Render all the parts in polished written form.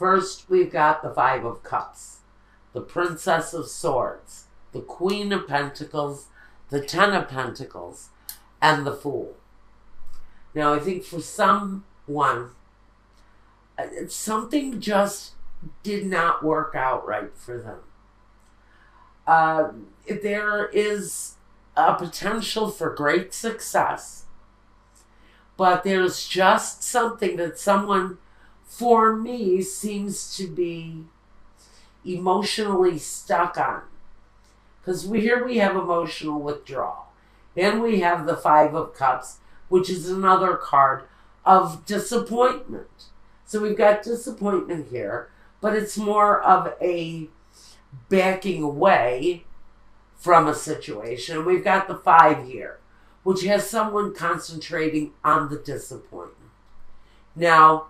First, we've got the Five of Cups, the Princess of Swords, the Queen of Pentacles, the Ten of Pentacles, and the Fool. Now, I think for someone, something just did not work out right for them. There is a potential for great success, but there's just something that someone, for me, seems to be emotionally stuck on. Because here we have emotional withdrawal. And we have the Five of Cups, which is another card of disappointment. So we've got disappointment here, but it's more of a backing away from a situation. We've got the Five here, which has someone concentrating on the disappointment. Now,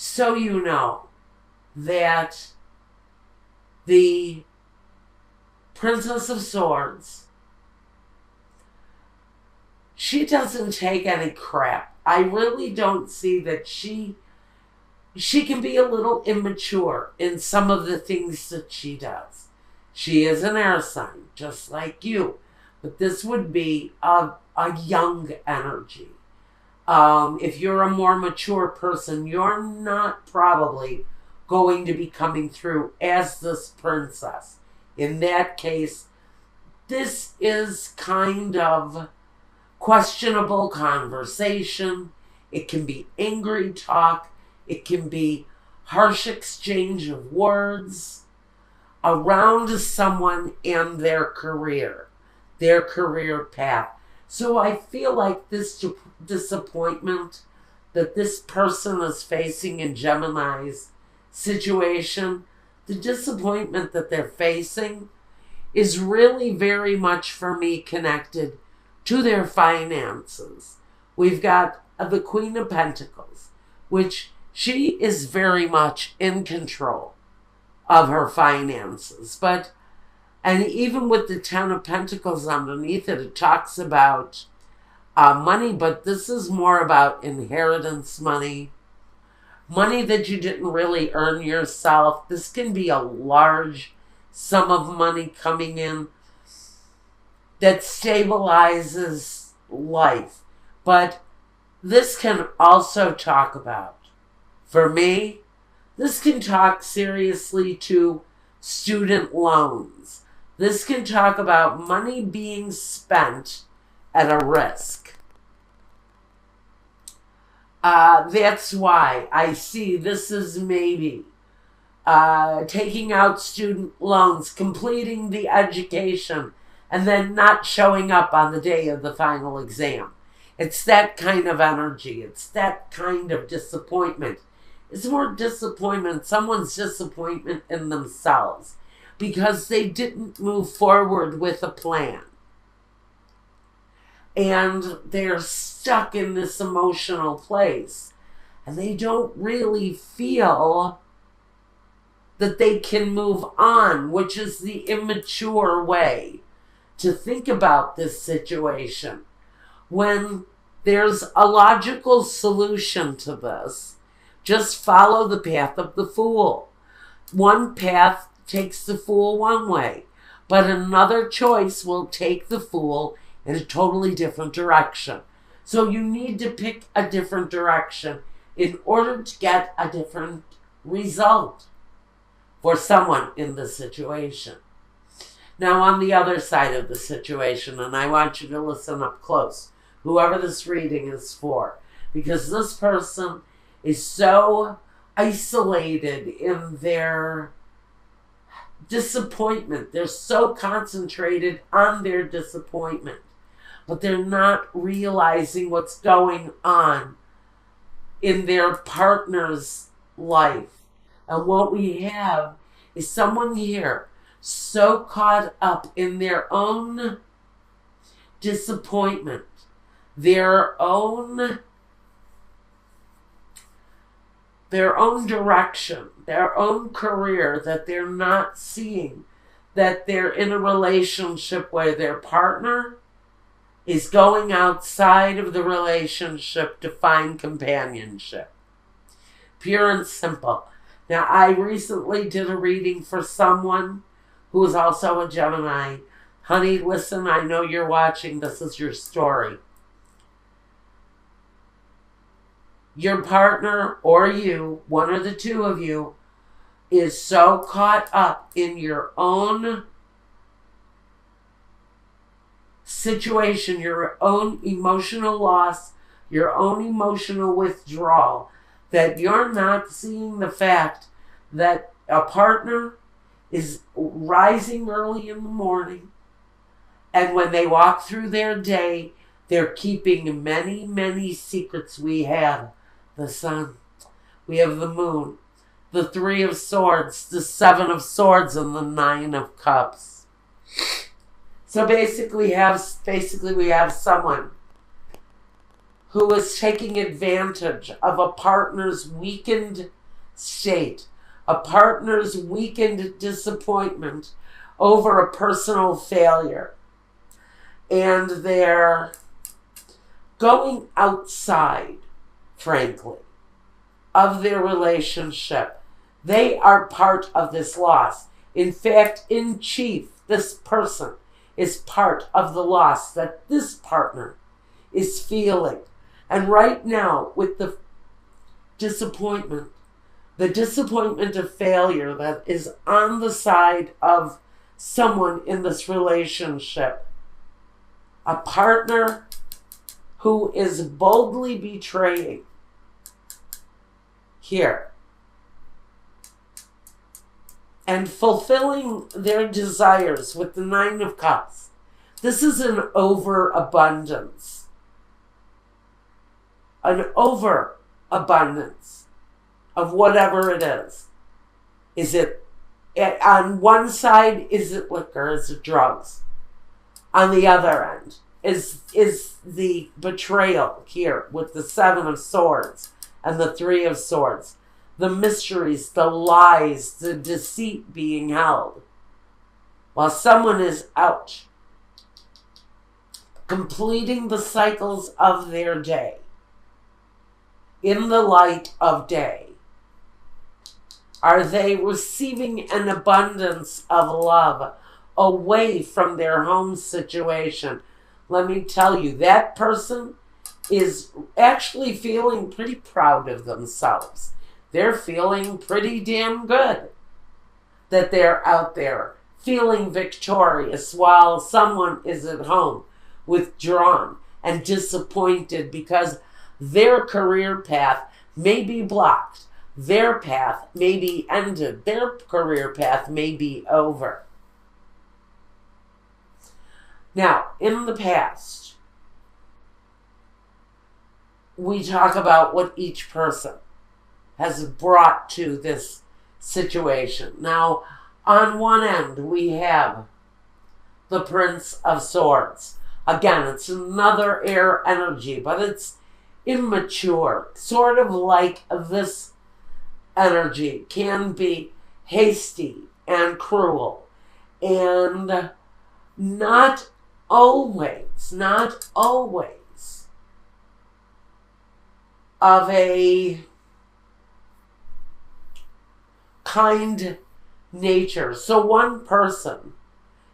so you know that the Princess of Swords, she doesn't take any crap. I really don't see that she can be a little immature in some of the things that she does. She is an air sign, just like you. But this would be a young energy. If you're a more mature person, you're not probably going to be coming through as this princess. In that case, this is kind of questionable conversation. It can be angry talk. It can be harsh exchange of words around someone and their career path. So I feel like this disappointment that this person is facing in Gemini's situation, the disappointment that they're facing is really very much for me connected to their finances. We've got the Queen of Pentacles, which she is very much in control of her finances. And even with the Ten of Pentacles underneath it, it talks about money, but this is more about inheritance money, money that you didn't really earn yourself. This can be a large sum of money coming in that stabilizes life. But this can also talk about, for me, this can talk seriously to student loans. This can talk about money being spent at a risk. That's why I see this is maybe taking out student loans, completing the education, and then not showing up on the day of the final exam. It's that kind of energy. It's that kind of disappointment. It's more disappointment, someone's disappointment in themselves because they didn't move forward with a plan. And they're stuck in this emotional place. And they don't really feel that they can move on, which is the immature way to think about this situation. When there's a logical solution to this, just follow the path of the Fool. One path takes the Fool one way, but another choice will take the Fool in a totally different direction. So you need to pick a different direction in order to get a different result for someone in the situation. Now, on the other side of the situation, and I want you to listen up close, whoever this reading is for, because this person is so isolated in their disappointment. They're so concentrated on their disappointment, but they're not realizing what's going on in their partner's life. And what we have is someone here so caught up in their own disappointment, their own direction, their own career, that they're not seeing that they're in a relationship where their partner is going outside of the relationship to find companionship. Pure and simple. Now, I recently did a reading for someone who is also a Gemini. Honey, listen, I know you're watching. This is your story. Your partner or you, one or the two of you, is so caught up in your own situation, your own emotional loss, your own emotional withdrawal, that you're not seeing the fact that a partner is rising early in the morning, and when they walk through their day, they're keeping many, many secrets. We have the sun, we have the moon, the Three of Swords, the Seven of Swords, and the Nine of Cups. So basically we have someone who is taking advantage of a partner's weakened state, a partner's weakened disappointment over a personal failure. And they're going outside, frankly, of their relationship. They are part of this loss. In fact, in chief, this person is part of the loss that this partner is feeling. And right now, with the disappointment of failure that is on the side of someone in this relationship, a partner who is boldly betraying here and fulfilling their desires with the Nine of Cups. This is an overabundance. An overabundance of whatever it is. Is it, on one side, is it liquor, is it drugs? On the other end, is the betrayal here with the Seven of Swords and the Three of Swords. The mysteries, the lies, the deceit being held. While someone is out, completing the cycles of their day, in the light of day. Are they receiving an abundance of love away from their home situation? Let me tell you, that person is actually feeling pretty proud of themselves. They're feeling pretty damn good that they're out there feeling victorious while someone is at home withdrawn and disappointed because their career path may be blocked. Their path may be ended. Their career path may be over. Now, in the past, we talk about what each person has brought to this situation. Now, on one end, we have the Prince of Swords. Again, it's another air energy, but it's immature. Sort of like this energy can be hasty and cruel and not always of a kind nature. So one person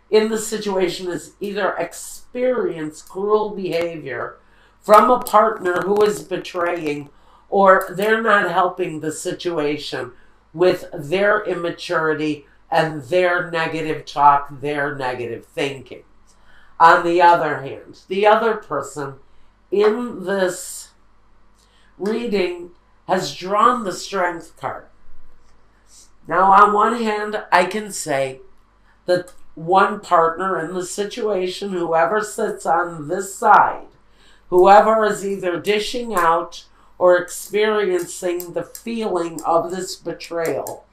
in the situation is either experience cruel behavior from a partner who is betraying, or they're not helping the situation with their immaturity and their negative talk, their negative thinking. On the other hand, the other person in this reading has drawn the Strength card. Now, on one hand, I can say that one partner in the situation, whoever sits on this side, whoever is either dishing out or experiencing the feeling of this betrayal,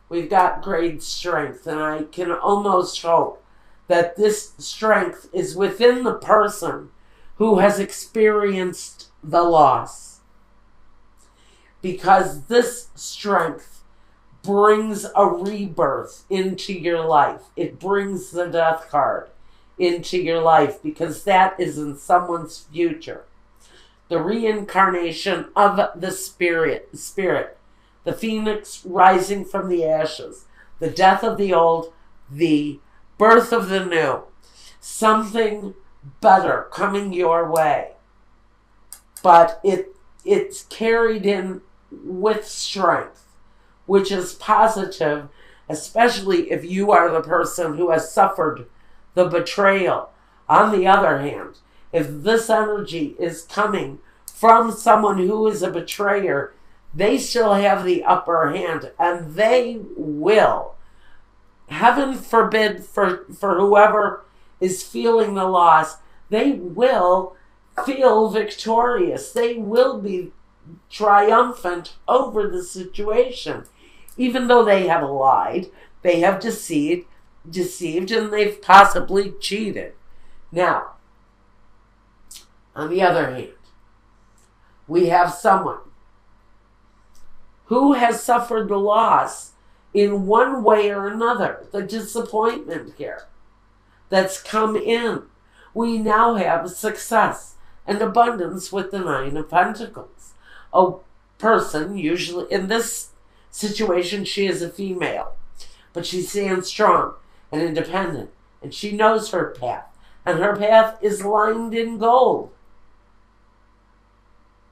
we've got great strength, and I can almost hope that this strength is within the person who has experienced the loss. Because this strength brings a rebirth into your life. It brings the Death card into your life because that is in someone's future. The reincarnation of the spirit the phoenix rising from the ashes, the death of the old, the birth of the new, something better coming your way. But it's carried in with strength, which is positive, especially if you are the person who has suffered the betrayal. On the other hand, if this energy is coming from someone who is a betrayer, they still have the upper hand, and they will, heaven forbid for whoever is feeling the loss, they will feel victorious. They will be triumphant over the situation. Even though they have lied, they have deceived, and they've possibly cheated. Now, on the other hand, we have someone who has suffered the loss in one way or another, the disappointment here that's come in. We now have success and abundance with the Nine of Pentacles. A person, usually in this situation, she is a female, but she stands strong and independent, and she knows her path, and her path is lined in gold.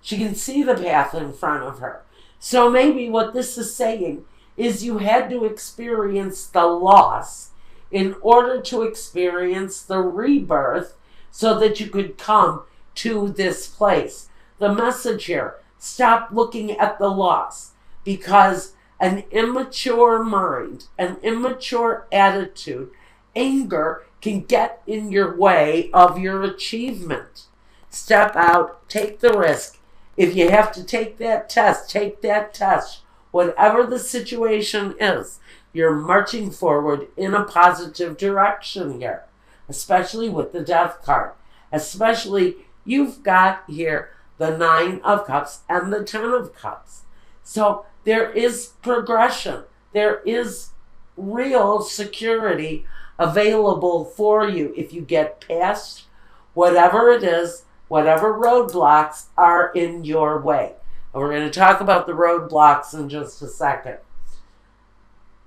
She can see the path in front of her. So maybe what this is saying is you had to experience the loss in order to experience the rebirth so that you could come to this place. The message here, stop looking at the loss, because an immature mind, an immature attitude, anger can get in your way of your achievement. Step out, take the risk. If you have to take that test, take that test. Whatever the situation is, you're marching forward in a positive direction here, especially with the Death card. Especially, you've got here the Nine of Cups and the Ten of Cups. So there is progression. There is real security available for you if you get past whatever it is, whatever roadblocks are in your way. And we're going to talk about the roadblocks in just a second.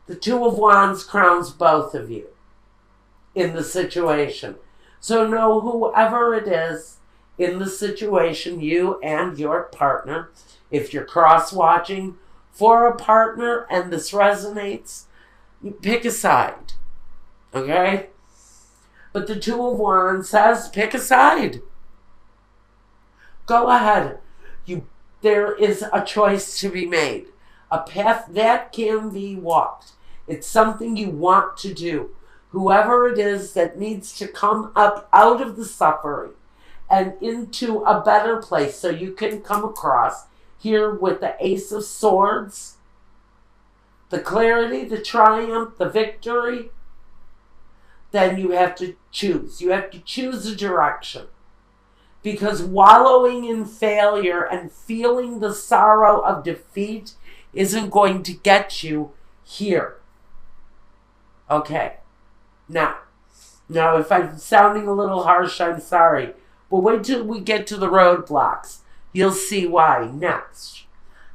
The Two of Wands crowns both of you in the situation. So know whoever it is in the situation, you and your partner, if you're cross-watching for a partner and this resonates, you pick a side. Okay? But the Two of Wands says, pick a side. Go ahead. There is a choice to be made. A path that can be walked. It's something you want to do. Whoever it is that needs to come up out of the suffering and into a better place, so you can come across here with the Ace of Swords, the clarity, the triumph, the victory, then you have to choose. You have to choose a direction. Because wallowing in failure and feeling the sorrow of defeat isn't going to get you here. Okay. Now, if I'm sounding a little harsh, I'm sorry. But wait till we get to the roadblocks. You'll see why. Next,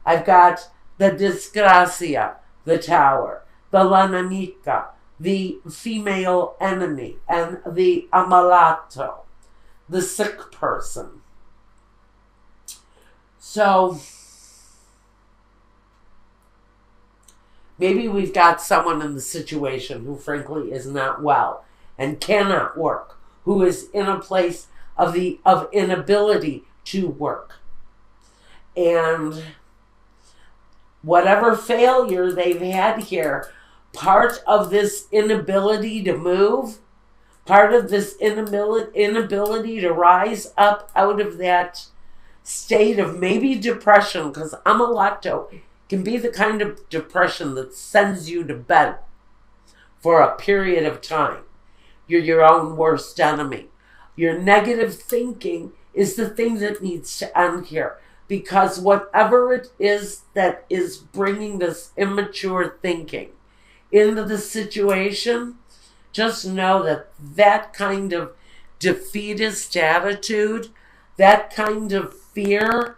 I've got the Disgracia, the Tower, the La Nemica, the female enemy, and the Amalato, the sick person. So maybe we've got someone in the situation who frankly is not well and cannot work, who is in a place of inability to work. And whatever failure they've had here, part of this inability to move, part of this inability to rise up out of that state of maybe depression, because Amalato can be the kind of depression that sends you to bed for a period of time. You're your own worst enemy. Your negative thinking is the thing that needs to end here, because whatever it is that is bringing this immature thinking into the situation, just know that that kind of defeatist attitude, that kind of fear,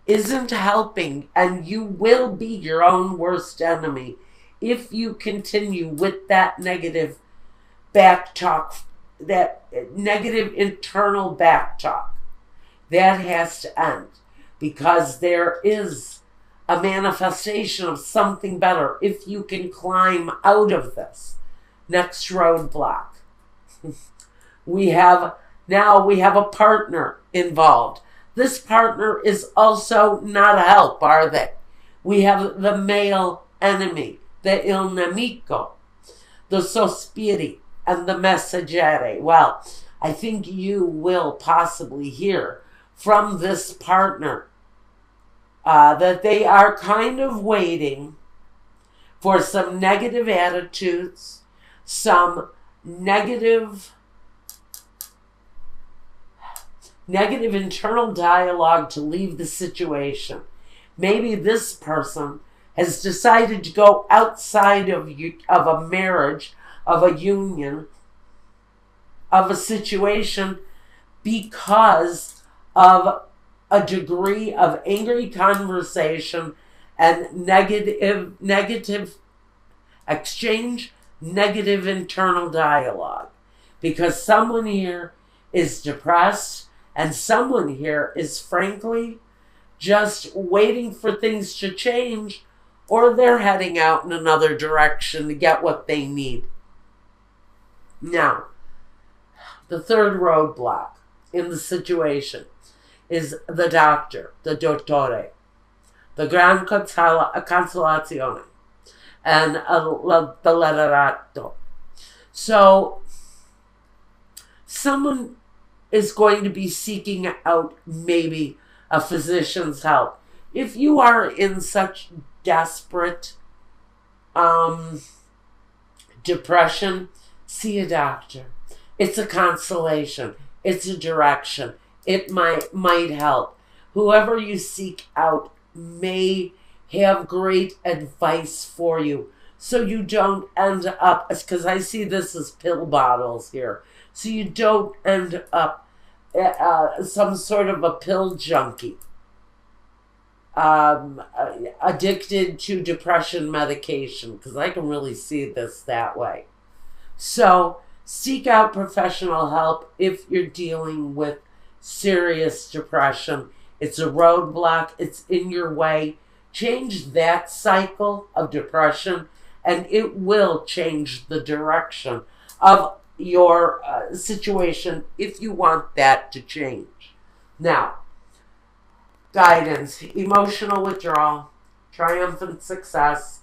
isn't helping, and you will be your own worst enemy if you continue with that negative back talk, that negative internal back talk. That has to end, because there is a manifestation of something better if you can climb out of this. Next roadblock. we have a partner involved. This partner is also not a help, are they? We have the male enemy, the il nemico, the sospiri, and the messaggere. Well, I think you will possibly hear from this partner that they are kind of waiting for some negative attitudes, some negative internal dialogue to leave the situation. Maybe this person has decided to go outside of a marriage, of a union, of a situation, because of a degree of angry conversation and negative exchange, negative internal dialogue. Because someone here is depressed, and someone here is frankly just waiting for things to change, or they're heading out in another direction to get what they need. Now, the third roadblock in the situation is the doctor, the dottore, the gran consolazione, and the letterato. So, someone is going to be seeking out maybe a physician's help. If you are in such desperate depression, see a doctor. It's a consolation. It's a direction. It might help. Whoever you seek out may have great advice for you, so you don't end up, because I see this as pill bottles here, so you don't end up some sort of a pill junkie, addicted to depression medication, because I can really see this that way. So seek out professional help if you're dealing with serious depression. It's a roadblock. It's in your way. Change that cycle of depression, and it will change the direction of your situation if you want that to change. Now, guidance, emotional withdrawal, triumphant success,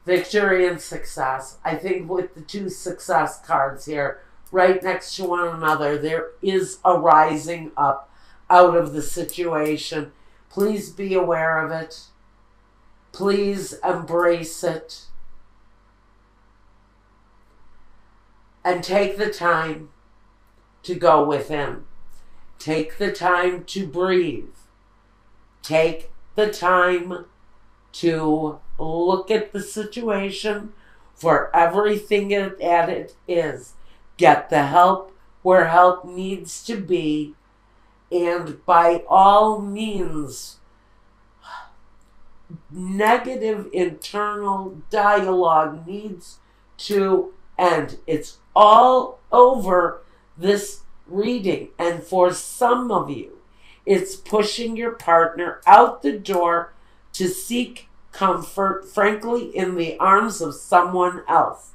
victory and success. I think with the two success cards here, right next to one another, there is a rising up out of the situation. Please be aware of it. Please embrace it. And take the time to go within. Take the time to breathe. Take the time to look at the situation for everything that it is. Get the help where help needs to be. And by all means, negative internal dialogue needs to end. It's all over this reading. And for some of you, it's pushing your partner out the door to seek comfort, frankly, in the arms of someone else.